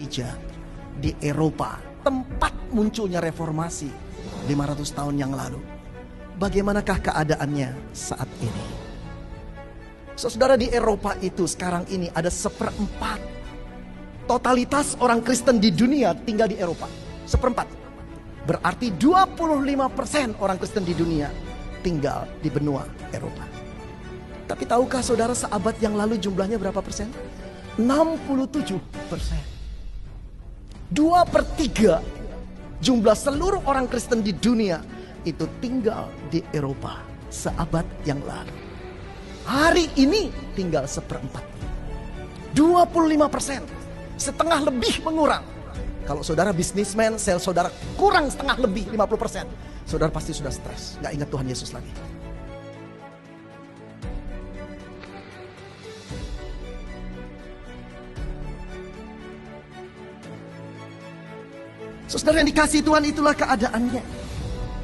gereja di Eropa, tempat munculnya reformasi 500 tahun yang lalu. Bagaimanakah keadaannya saat ini? Saudara, di Eropa itu sekarang ini ada 1/4 totalitas orang Kristen di dunia tinggal di Eropa. 1/4. Berarti 25% orang Kristen di dunia tinggal di benua Eropa. Tapi tahukah saudara, seabad yang lalu jumlahnya berapa persen? 67%. 2/3 jumlah seluruh orang Kristen di dunia itu tinggal di Eropa seabad yang lalu. Hari ini tinggal 1/4. 25%. Setengah lebih mengurang. Kalau saudara bisnismen, sales saudara kurang setengah lebih 50%. Saudara pasti sudah stres, gak ingat Tuhan Yesus lagi. Saudara yang dikasihi Tuhan, itulah keadaannya.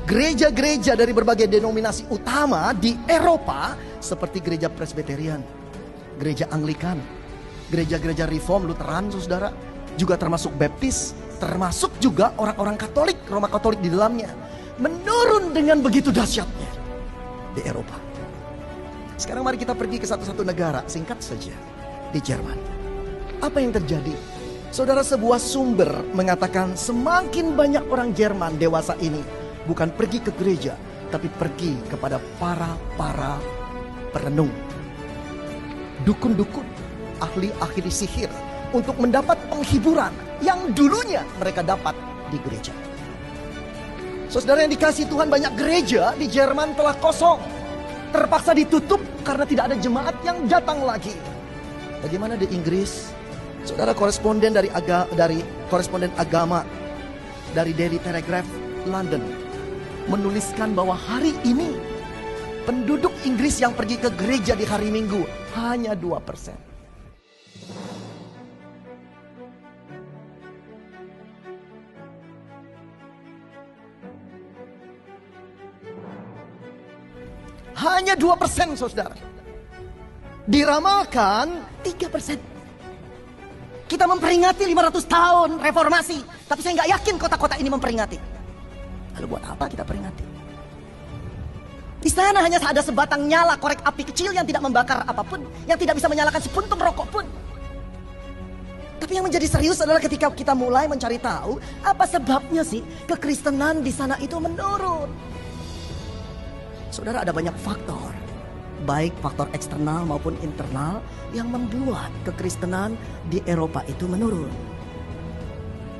Gereja-gereja dari berbagai denominasi utama di Eropa seperti gereja Presbyterian, gereja Anglikan, gereja-gereja Reform, Lutheran, saudara, juga termasuk Baptis, termasuk juga orang-orang Katolik, Roma Katolik di dalamnya, menurun dengan begitu dahsyatnya di Eropa. Sekarang mari kita pergi ke satu negara, singkat saja, di Jerman. Apa yang terjadi? Saudara, sebuah sumber mengatakan semakin banyak orang Jerman dewasa ini bukan pergi ke gereja, tapi pergi kepada para perenung, dukun-dukun, ahli-ahli sihir, untuk mendapat penghiburan yang dulunya mereka dapat di gereja. Saudara yang dikasihi Tuhan, banyak gereja di Jerman telah kosong, terpaksa ditutup karena tidak ada jemaat yang datang lagi. Bagaimana di Inggris? Saudara, koresponden dari koresponden agama dari Daily Telegraph London menuliskan bahwa hari ini penduduk Inggris yang pergi ke gereja di hari Minggu hanya 2%. Hanya 2%, saudara. Diramalkan 3%. Kita memperingati 500 tahun reformasi, tapi saya nggak yakin kota-kota ini memperingati. Lalu buat apa kita peringati? Di sana hanya ada sebatang nyala korek api kecil yang tidak membakar apapun, yang tidak bisa menyalakan sepuntung rokok pun. Tapi yang menjadi serius adalah ketika kita mulai mencari tahu apa sebabnya sih kekristenan di sana itu menurun. Saudara, ada banyak faktor, baik faktor eksternal maupun internal, yang membuat kekristenan di Eropa itu menurun.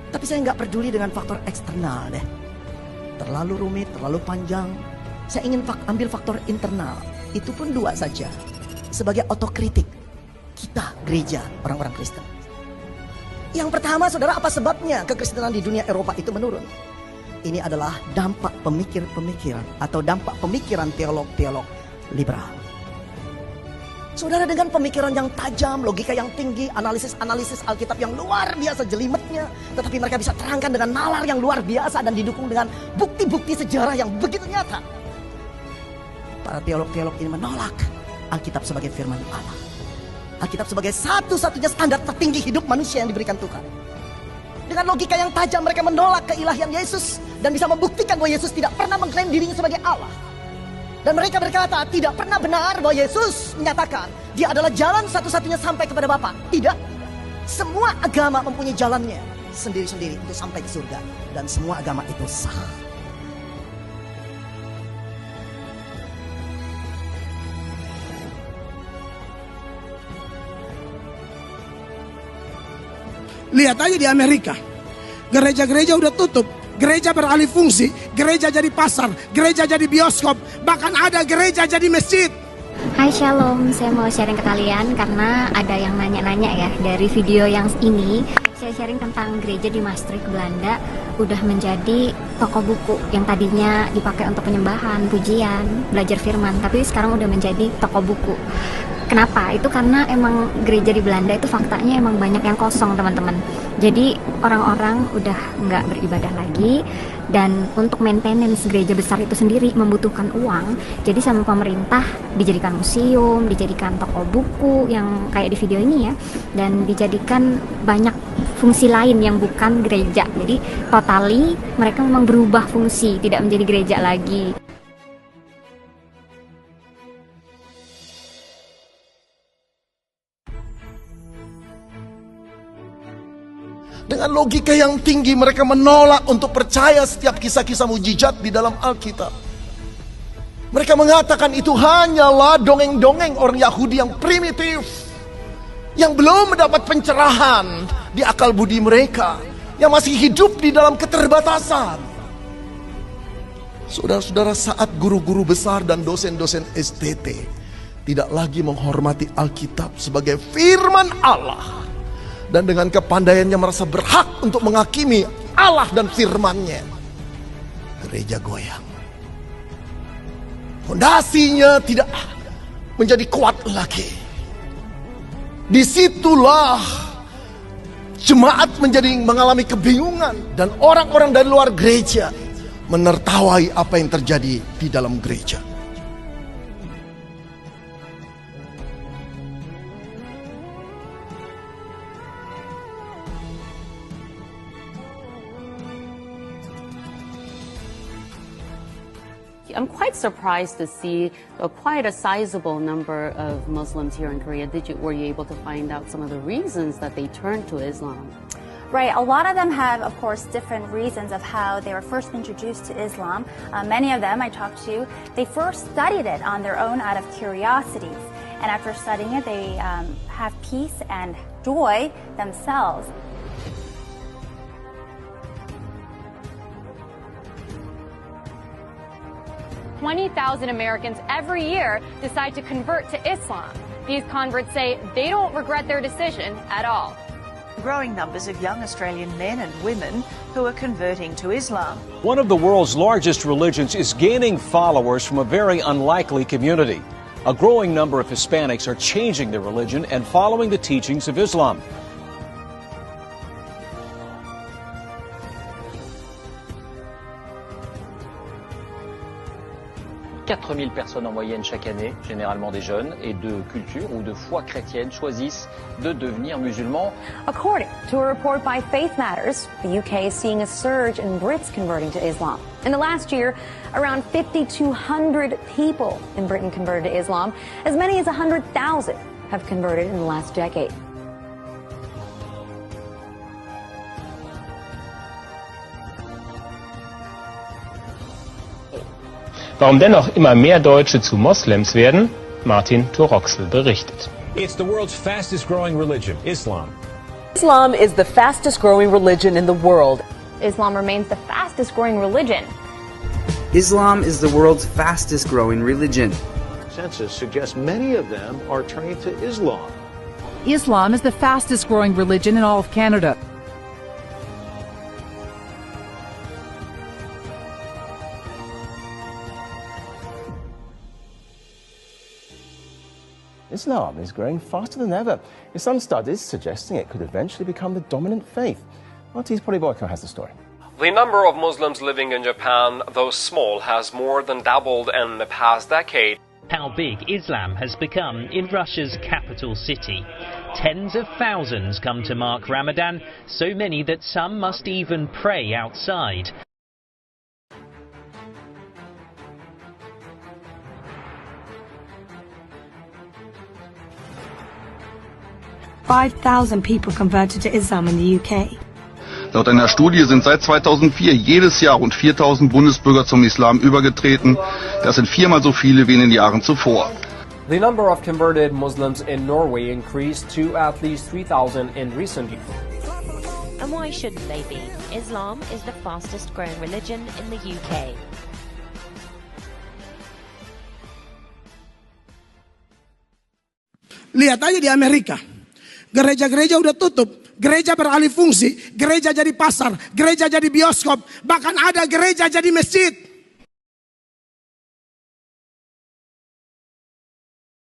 Tapi saya nggak peduli dengan faktor eksternal deh. Terlalu rumit, terlalu panjang. Saya ingin ambil faktor internal. Itu pun 2 saja. Sebagai otokritik kita, gereja, orang-orang Kristen. Yang pertama, saudara, apa sebabnya kekristenan di dunia Eropa itu menurun? Ini adalah dampak pemikiran atau dampak pemikiran teolog-teolog liberal. Saudara, dengan pemikiran yang tajam, logika yang tinggi, analisis-analisis Alkitab yang luar biasa jelimetnya, tetapi mereka bisa terangkan dengan nalar yang luar biasa dan didukung dengan bukti-bukti sejarah yang begitu nyata. Para teolog-teolog ini menolak Alkitab sebagai firman Allah. Alkitab sebagai satu-satunya standar tertinggi hidup manusia yang diberikan Tuhan. Dengan logika yang tajam mereka menolak keilahian Yesus dan bisa membuktikan bahwa Yesus tidak pernah mengklaim dirinya sebagai Allah. Dan mereka berkata tidak pernah benar bahwa Yesus menyatakan dia adalah jalan satu-satunya sampai kepada Bapa. Tidak. Semua agama mempunyai jalannya sendiri-sendiri untuk sampai ke surga. Dan semua agama itu sah. Lihat aja di Amerika, gereja-gereja udah tutup, gereja beralih fungsi, gereja jadi pasar, gereja jadi bioskop, bahkan ada gereja jadi masjid. Hai Shalom, saya mau sharing ke kalian karena ada yang nanya-nanya ya. Dari video yang ini, saya sharing tentang gereja di Maastricht, Belanda udah menjadi toko buku yang tadinya dipakai untuk penyembahan, pujian, belajar firman, tapi sekarang udah menjadi toko buku. Kenapa? Itu karena emang gereja di Belanda itu faktanya emang banyak yang kosong, teman-teman. Jadi orang-orang udah nggak beribadah lagi, dan untuk maintenance gereja besar itu sendiri membutuhkan uang. Jadi sama pemerintah dijadikan museum, dijadikan toko buku yang kayak di video ini ya, dan dijadikan banyak fungsi lain yang bukan gereja. Jadi totally mereka memang berubah fungsi, tidak menjadi gereja lagi. Dengan logika yang tinggi mereka menolak untuk percaya setiap kisah-kisah mujizat di dalam Alkitab. Mereka mengatakan itu hanyalah dongeng-dongeng orang Yahudi yang primitif, yang belum mendapat pencerahan di akal budi mereka, yang masih hidup di dalam keterbatasan. Saudara-saudara, saat guru-guru besar dan dosen-dosen STT tidak lagi menghormati Alkitab sebagai firman Allah, dan dengan kepandaiannya merasa berhak untuk menghakimi Allah dan firman-Nya, gereja goyang. Fondasinya tidak menjadi kuat lagi. Disitulah jemaat mengalami kebingungan, dan orang-orang dari luar gereja menertawai apa yang terjadi di dalam gereja. I'm quite surprised to see quite a sizable number of Muslims here in Korea. Were you able to find out some of the reasons that they turned to Islam? Right, a lot of them have, of course, different reasons of how they were first introduced to Islam. Many of them I talked to, they first studied it on their own out of curiosities. And after studying it, they have peace and joy themselves. 20,000 Americans every year decide to convert to Islam. These converts say they don't regret their decision at all. Growing numbers of young Australian men and women who are converting to Islam. One of the world's largest religions is gaining followers from a very unlikely community. A growing number of Hispanics are changing their religion and following the teachings of Islam. 4000 personnes en moyenne chaque année, généralement des jeunes et de culture ou de foi chrétienne, choisissent de devenir musulmans. According to a report by Faith Matters, the UK is seeing a surge in Brits converting to Islam. In the last year, around 5,200 people in Britain converted to Islam. As many as 100,000 have converted in the last decade. Warum dennoch immer mehr Deutsche zu Moslems werden? Martin Toroxel berichtet. It's the world's fastest growing religion, Islam. Islam is the fastest growing religion in the world. Islam remains the fastest growing religion. Islam is the world's fastest growing religion. Census suggests many of them are turning to Islam. Islam is the fastest growing religion in all of Canada. Islam is growing faster than ever, with some studies suggesting it could eventually become the dominant faith. Martis Poliboyko has the story. The number of Muslims living in Japan, though small, has more than doubled in the past decade. How big Islam has become in Russia's capital city. Tens of thousands come to mark Ramadan, so many that some must even pray outside. 5,000 people converted to Islam in the UK. Laut einer Studie sind seit 2004 jedes Jahr rund 4.000 Bundesbürger zum Islam übergetreten. Das sind viermal so viele wie in den Jahren zuvor. The number of converted Muslims in Norway increased to at least 3,000 in recent years. And why shouldn't they be? Islam is the fastest growing religion in the UK. Lihat aja di Amerika. Gereja-gereja udah tutup, gereja beralih fungsi, gereja jadi pasar, gereja jadi bioskop, bahkan ada gereja jadi masjid.